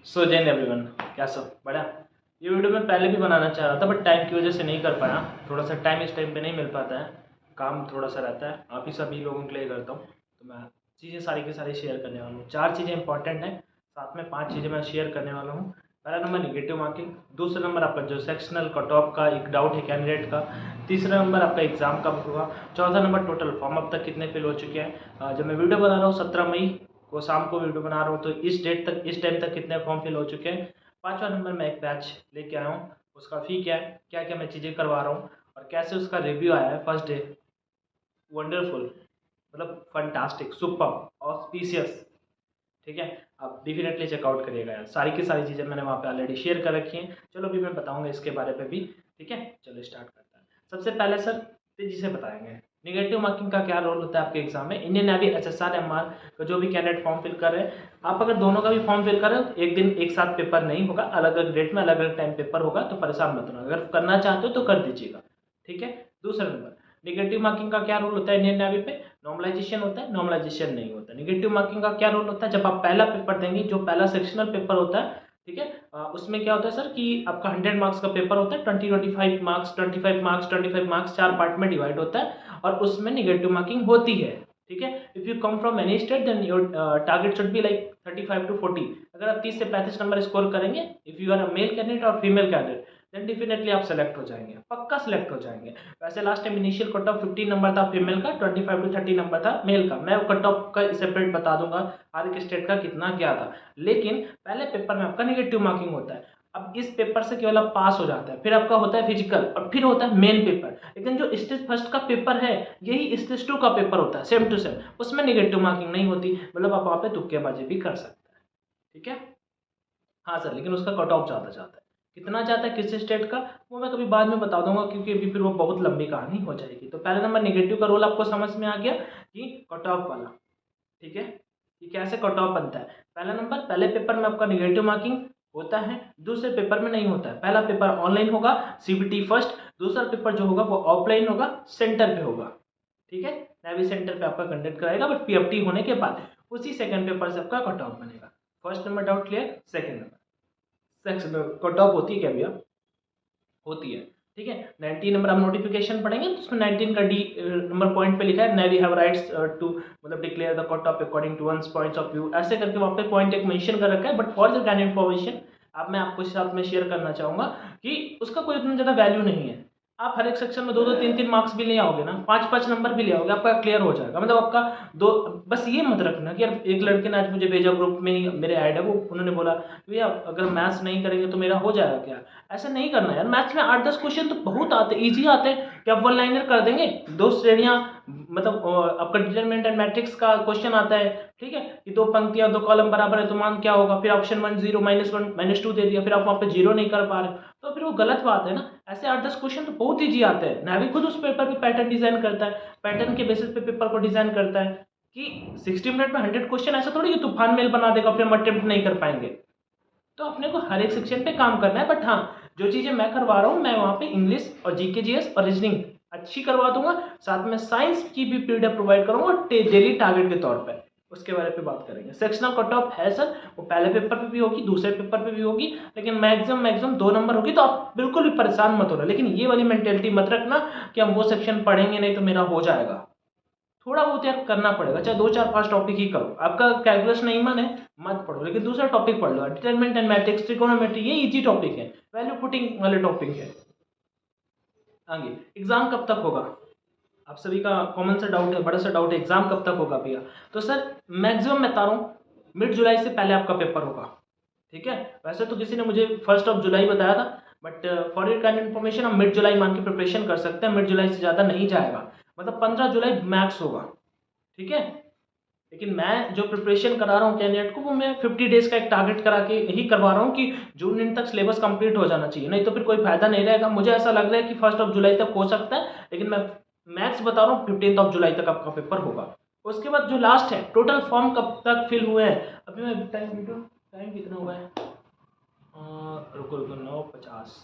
सो Jain everyone, क्या सब बड़ा। ये वीडियो मैं पहले भी बनाना चाह रहा था बट टाइम की वजह से नहीं कर पाया। थोड़ा सा टाइम इस टाइम पे नहीं मिल पाता है, काम थोड़ा सा रहता है। आप ही सभी लोगों के लिए करता हूँ तो मैं चीज़ें सारी की सारी शेयर करने वाला हूँ। 4 चीज़ें इंपॉर्टेंट हैं, साथ में 5 चीज़ें मैं शेयर करने वाला हूँ। पहला नंबर निगेटिव मार्किंग, दूसरा नंबर आपका जो सेक्शनल कट ऑफ का एक डाउट है कैंडिडेट का, तीसरा नंबर आपका एग्जाम कब होगा, चौथा नंबर टोटल फॉर्म अब तक कितने फिल हो चुके हैं। जब मैं वीडियो बना रहा हूँ 17 मई को शाम को वीडियो बना रहा हूँ तो इस डेट तक, इस टाइम तक कितने फॉर्म फिल हो चुके हैं। पांचवा नंबर मैं एक बैच लेके आया हूँ, उसका फी क्या है, क्या क्या मैं चीज़ें करवा रहा हूँ और कैसे उसका रिव्यू आया है। फर्स्ट डे वंडरफुल, मतलब फंटास्टिक, सुपर, ऑस्पिशियस। ठीक है, आप डेफिनेटली चेकआउट करिएगा यार। सारी की सारी चीज़ें मैंने वहाँ पे ऑलरेडी शेयर कर रखी हैं। चलो अभी मैं बताऊंगा इसके बारे में भी। ठीक है, चलो स्टार्ट करते हैं। सबसे पहले सर तेजी से बताएंगे निगेटिव मार्किंग का क्या रोल होता है आपके एग्जाम में। इंडियन नेवी एसएसआर एमआर का जो भी कैंडिडेट फॉर्म फिल कर रहे हैं, आप अगर दोनों का भी फॉर्म फिल कर रहे हो तो एक दिन एक साथ पेपर नहीं होगा, अलग अलग डेट में अलग अलग टाइम पेपर होगा, तो परेशान मत होना। अगर करना चाहते हो तो कर दीजिएगा। ठीक है, दूसरा नंबर निगेटिव मार्किंग का क्या रोल होता है इंडियन नेवी पे। नॉर्मलाइजेशन होता है, नॉर्मलाइजेशन नहीं होता। निगेटिव मार्किंग का क्या रोल होता है, जब आप पहला पेपर देंगे, जो पहला सेक्शनल पेपर होता है, ठीक है, उसमें क्या होता है सर कि आपका 100 मार्क्स का पेपर होता है, 25 मार्क्स 25 मार्क्स 4 पार्ट में डिवाइड होता है और उसमें निगेटिव मार्किंग होती है। ठीक है, if you come from any state then your target should be like 35 to 40। अगर आप 30 से 35 नंबर स्कोर करेंगे, if you are a male candidate और फीमेल कैंडिडेट, देन डेफिनेटली आप सेलेक्ट हो जाएंगे, पक्का सेलेक्ट हो जाएंगे। वैसे last time initial cut off 15 number था फीमेल का, 25 to 30 नंबर था मेल का। मैं कट ऑफ का सेपरेट बता दूंगा हर एक स्टेट का कितना क्या था, लेकिन पहले पेपर में आपका नेगेटिव मार्किंग होता है। अब इस पेपर से केवल आप पास हो जाता है, फिर आपका होता है फिजिकल और फिर होता है मेन पेपर। लेकिन जो स्टेज फर्स्ट का पेपर है, यही स्टेज 2 का पेपर होता है, सेम टू सेम। उसमें नेगेटिव मार्किंग नहीं होती, मतलब आप वहाँ पे तुक्केबाजी भी कर सकते हैं। ठीक है, हाँ सर, लेकिन उसका कट ऑफ ज़्यादा जाता है। कितना जाता है किस स्टेट का, वो मैं कभी बाद में बता दूंगा, क्योंकि अभी फिर वो बहुत लंबी कहानी हो जाएगी। तो पहले नंबर नेगेटिव का रोल आपको समझ में आ गया कि कट ऑफ वाला। ठीक है, कि कैसे कट ऑफ बनता है। पहला नंबर पहले पेपर में आपका नेगेटिव मार्किंग होता है, दूसरे पेपर में नहीं होता है। पहला पेपर ऑनलाइन होगा, सीबीटी फर्स्ट। दूसरा पेपर जो होगा वो ऑफलाइन होगा, सेंटर पे होगा। ठीक है, नेवी सेंटर पे आपका कंडक्ट कराएगा, बट पीएफटी होने के बाद उसी सेकंड पेपर से आपका कट ऑफ बनेगा। First number doubt clear. Second number section cut off होती है क्या भैया, होती है। ठीक है, 19 नंबर आप नोटिफिकेशन पढ़ेंगे तो उसमें 19 का डी नंबर पॉइंट पे लिखा है नेवी हैव राइट्स टू, मतलब declare the cut off according to one's points of view, ऐसे करके वहाँ पे पॉइंट एक मेंशन कर रखा है। But for the can information अब मैं आपको इस साथ में शेयर करना चाहूंगा कि उसका कोई इतना ज़्यादा वैल्यू नहीं है। आप हर एक सेक्शन में 2-2 3-3 मार्क्स भी ले आओगे ना, 5-5 नंबर भी ले आओगे, आपका क्लियर हो जाएगा। मतलब आपका दो, बस ये मत रखना कि यार एक लड़के ने आज मुझे भेजा ग्रुप में ही, मेरे ऐड है वो, उन्होंने बोला भैया अगर मैथ्स नहीं करेंगे तो मेरा हो जाएगा क्या। ऐसा नहीं करना यार। मैथ्स में 8-10 क्वेश्चन तो बहुत आते, इजी आते हैं कि आप वन लाइनर कर देंगे। 2 श्रेणियां, मतलब आपका डिटरमिनेंट एंड मैट्रिक्स का क्वेश्चन आता है। ठीक है, कि 2 पंक्तियां 2 कॉलम बराबर है तो मान क्या होगा, फिर ऑप्शन 1 0 -1 -2 दे दिया, फिर आप वहाँ पे 0 नहीं कर पा रहे, तो फिर वो गलत बात है ना। ऐसे 8-10 क्वेश्चन तो बहुत ईजी आते हैं। नेवी खुद उस पेपर पे पैटर्न डिजाइन करता है, पैटर्न के बेसिस पे पेपर को डिजाइन करता है कि 60 मिनट में 100 क्वेश्चन, ऐसा थोड़ी कि तूफान मेल बना देगा फिर हम अटेम्प्ट नहीं कर पाएंगे। तो अपने को हर एक सेक्शन पे काम करना है। बट हाँ, जो चीज़ें मैं करवा रहा हूँ, मैं वहाँ पे इंग्लिश और जीके जीएस और रीजनिंग अच्छी करवा दूंगा, साथ में साइंस की भी पीडीएफ प्रोवाइड करूंगा डेली टारगेट के तौर पे। उसके बारे में बात करेंगे। सेक्शनल कट ऑफ है सर, वो पहले पेपर पे भी होगी, दूसरे पेपर पे भी होगी, लेकिन मैक्सिमम 2 नंबर होगी। तो आप बिल्कुल भी परेशान मत होना, लेकिन ये वाली मेंटेलिटी मत रखना कि हम वो सेक्शन पढ़ेंगे नहीं तो मेरा हो जाएगा। थोड़ा बहुत यार करना पड़ेगा, चाहे 2-4-5 टॉपिक ही करो। आपका कैलकुलस नहीं मन है मत पढ़ो, लेकिन दूसरा टॉपिक पढ़ लो, डिटरमिनेंट एंड मैट्रिक्स, ट्रिकोनोमेट्री, ये इजी टॉपिक है, वैल्यू पुटिंग वाले टॉपिक है। आगे एग्जाम कब तक होगा, आप सभी का कॉमन सा डाउट है, बड़ा सा डाउट है, एग्जाम कब तक होगा भैया। तो सर मैक्सिमम मैं बता रहा हूँ मिड जुलाई से पहले आपका पेपर होगा। ठीक है, वैसे तो किसी ने मुझे 1 जुलाई बताया था, but for your kind information हम मिड जुलाई मान के प्रिपरेशन कर सकते हैं। मिड जुलाई से ज़्यादा नहीं जाएगा, मतलब 15 जुलाई मैक्स होगा। ठीक है, लेकिन मैं जो प्रिपरेशन करा रहा हूँ कैंडिडेट को, वो मैं 50 डेज का एक टारगेट करा के ही करवा रहा हूँ कि जून एंड तक सिलेबस कंप्लीट हो जाना चाहिए, नहीं तो फिर कोई फायदा नहीं रहेगा। मुझे ऐसा लग रहा है कि 1 जुलाई तक हो सकता है, लेकिन मैं मैक्स बता रहा हूँ 15 जुलाई तक आपका पेपर होगा। उसके बाद जो लास्ट है, टोटल फॉर्म कब तक फिल हुए हैं, अभी मैं टाइम कितना हुआ है, रुको रुको 9:50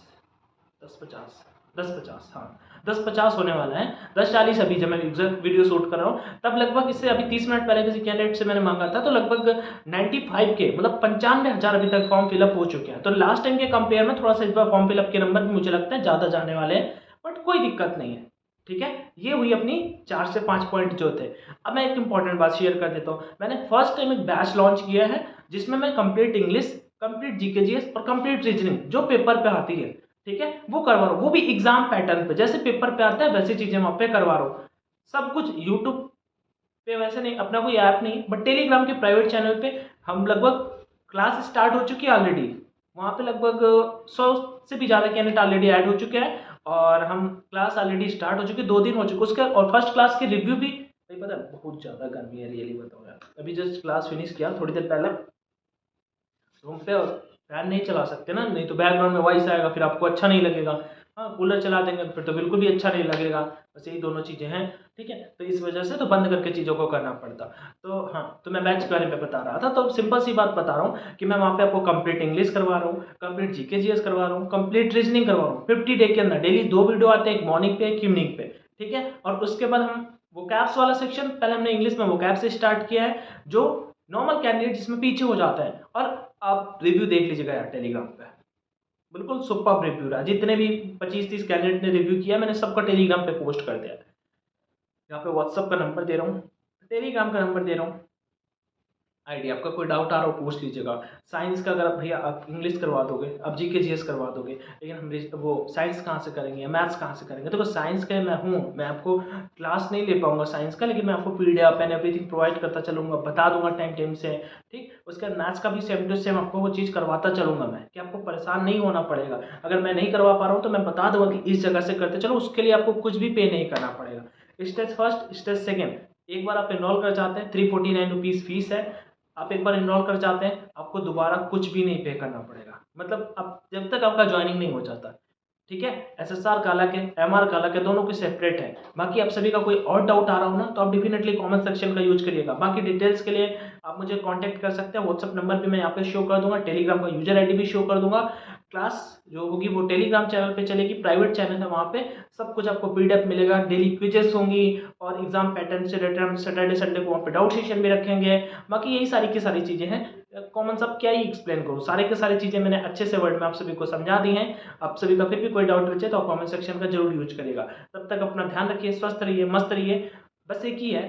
10:50 10:50, हाँ 10:50 होने वाला है। 10:40 अभी जब मैं एग्जैक्ट वीडियो शूट कर रहा हूँ, तब लगभग इससे अभी 30 मिनट पहले किसी कैंडिडेट से मैंने मांगा था, तो लगभग 95 के मतलब 95,000 अभी तक फॉर्म फिलअप हो चुके हैं। तो लास्ट टाइम के कंपेयर में थोड़ा सा इस बार फॉर्म फिलअप के नंबर भी मुझे लगता है ज़्यादा जाने वाले हैं, बट कोई दिक्कत नहीं है। ठीक है, ये हुई अपनी 4 से 5 पॉइंट जो थे। अब मैं एक इंपॉर्टेंट बात शेयर कर देता हूँ। मैंने फर्स्ट टाइम एक बैच लॉन्च किया है जिसमें मैं complete English, complete GK GS और कंप्लीट रीजनिंग जो पेपर पे आती है, ठीक है, वो करवा रहा हूँ। वो भी एग्जाम पैटर्न पे, जैसे पेपर पे आता है वैसी चीजें वहां पे करवा रहा हूँ। सब कुछ यूट्यूब पे वैसे नहीं, अपना कोई ऐप नहीं, बट टेलीग्राम के प्राइवेट चैनल पे हम लगभग क्लास स्टार्ट हो चुकी है ऑलरेडी। वहाँ पे लगभग 100 से भी ज़्यादा कैंडिडेट ऑलरेडी ऐड हो चुके हैं और हम क्लास ऑलरेडी स्टार्ट हो चुकी है, 2 दिन हो चुके उसके। और फर्स्ट क्लास के रिव्यू भी, भाई पता है बहुत ज़्यादा गर्मी है, रियली बताऊँ यार। अभी जस्ट क्लास फिनिश किया थोड़ी देर पहले रूम पे, और फैन नहीं चला सकते ना, नहीं तो बैकग्राउंड में वॉइस आएगा, फिर आपको अच्छा नहीं लगेगा। हाँ कूलर चला देंगे फिर तो बिल्कुल भी अच्छा नहीं लगेगा। बस यही दोनों चीज़ें हैं, ठीक है। तो इस वजह से तो बंद करके चीज़ों को करना पड़ता। तो हाँ, तो मैं बैच के बारे में बता रहा था, तो सिंपल सी बात बता रहा हूँ कि मैं वहाँ पे आपको कंप्लीट इंग्लिश करवा रहा हूँ, कंप्लीट जीके जीएस करवा रहा हूँ, कंप्लीट रीजनिंग करवा रहा हूँ। 50 डे के अंदर डेली 2 वीडियो आते हैं, एक मॉर्निंग पे एक इवनिंग पे, ठीक है। और उसके बाद हम वोकैब्स वाला सेक्शन, पहले हमने इंग्लिश में वोकैब से स्टार्ट किया है, जो नॉर्मल कैंडिडेट जिसमें पीछे हो जाता है। और आप रिव्यू देख लीजिएगा यार टेलीग्राम पे, बिल्कुल सुपर रिव्यू रहा। जितने भी 25-30 कैंडिडेट ने रिव्यू किया मैंने सबका टेलीग्राम पे पोस्ट कर दिया। यहाँ पे व्हाट्सअप का नंबर दे रहा हूँ, टेलीग्राम का नंबर दे रहा हूँ, आईडी। आपका कोई डाउट आ रहा हो पूछ लीजिएगा। साइंस का अगर भैया आप इंग्लिश करवा दोगे, आप जीके जीएस करवा दोगे, लेकिन हम वो साइंस कहाँ से करेंगे, मैथ्स कहाँ से करेंगे। देखो साइंस का मैं हूँ, मैं आपको क्लास नहीं ले पाऊंगा साइंस का, लेकिन मैं आपको पीडीएफ एंड एवरीथिंग प्रोवाइड करता चलूंगा, बता दूंगा टाइम टाइम से, ठीक। उसके बाद मैथ्स का भी सेम टू सेम आपको वो चीज़ करवाता चलूंगा मैं, कि आपको परेशान नहीं होना पड़ेगा। अगर मैं नहीं करवा पा रहा हूँ तो मैं बता दूंगा कि इस जगह से करते चलो, उसके लिए आपको कुछ भी पे नहीं करना पड़ेगा। स्टेज फर्स्ट, स्टेज सेकेंड, एक बार आप इनरोल कर जाते हैं, 349 रुपीज़ फीस है। आप एक बार इनरोल कर जाते हैं, आपको दोबारा कुछ भी नहीं पे करना पड़ेगा, मतलब अब जब तक आपका ज्वाइनिंग नहीं हो जाता, ठीक है। एसएसआर का अलग है, एमआर का अलग है, दोनों की सेपरेट है। बाकी आप सभी का कोई और डाउट आ रहा हो ना, तो आप डेफिनेटली कमेंट सेक्शन का यूज करिएगा। बाकी डिटेल्स के लिए आप मुझे कांटेक्ट कर सकते हैं, व्हाट्सअप नंबर भी मैं यहाँ पे शो कर दूंगा, टेलीग्राम का यूजर आईडी भी शो कर दूंगा। क्लास जो होगी वो टेलीग्राम चैनल पे चलेगी, प्राइवेट चैनल है, वहाँ पे सब कुछ आपको पीडीएफ मिलेगा, डेली क्विजेस होंगी और एग्जाम पैटर्न से रिलेटेड हम सैटरडे संडे को वहाँ पे डाउट सेशन भी रखेंगे। बाकी यही सारी की सारी चीज़ें हैं, कॉमन सब क्या ही एक्सप्लेन करूँ, सारे के सारी चीज़ें मैंने अच्छे से वर्ड में आप सभी को समझा दी हैं। आप सभी का फिर भी कोई डाउट बचे तो आप कमेंट सेक्शन का जरूर यूज करिएगा। तब तक अपना ध्यान रखिए, स्वस्थ रहिए, मस्त रहिए। बस एक ही है,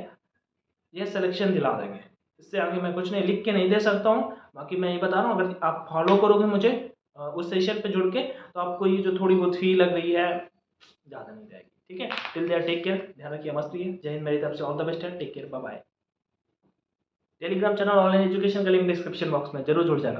ये सिलेक्शन दिला देंगे, इससे आगे मैं कुछ नहीं लिख के नहीं दे सकता हूँ। बाकी मैं ये बता रहा हूँ, अगर आप फॉलो करोगे मुझे उस सेशन पे जुड़ के, तो आपको ये जो थोड़ी बहुत फी लग रही है ज़्यादा नहीं जाएगी, ठीक है। टिल देयर टेक केयर, ध्यान रखिए, मस्त रहिए। जय हिंद, मेरी तरफ से ऑल द बेस्ट है, take care, bye bye. Telegram channel online education का लिंक डिस्क्रिप्शन बॉक्स में जरूर जुड़ जाना।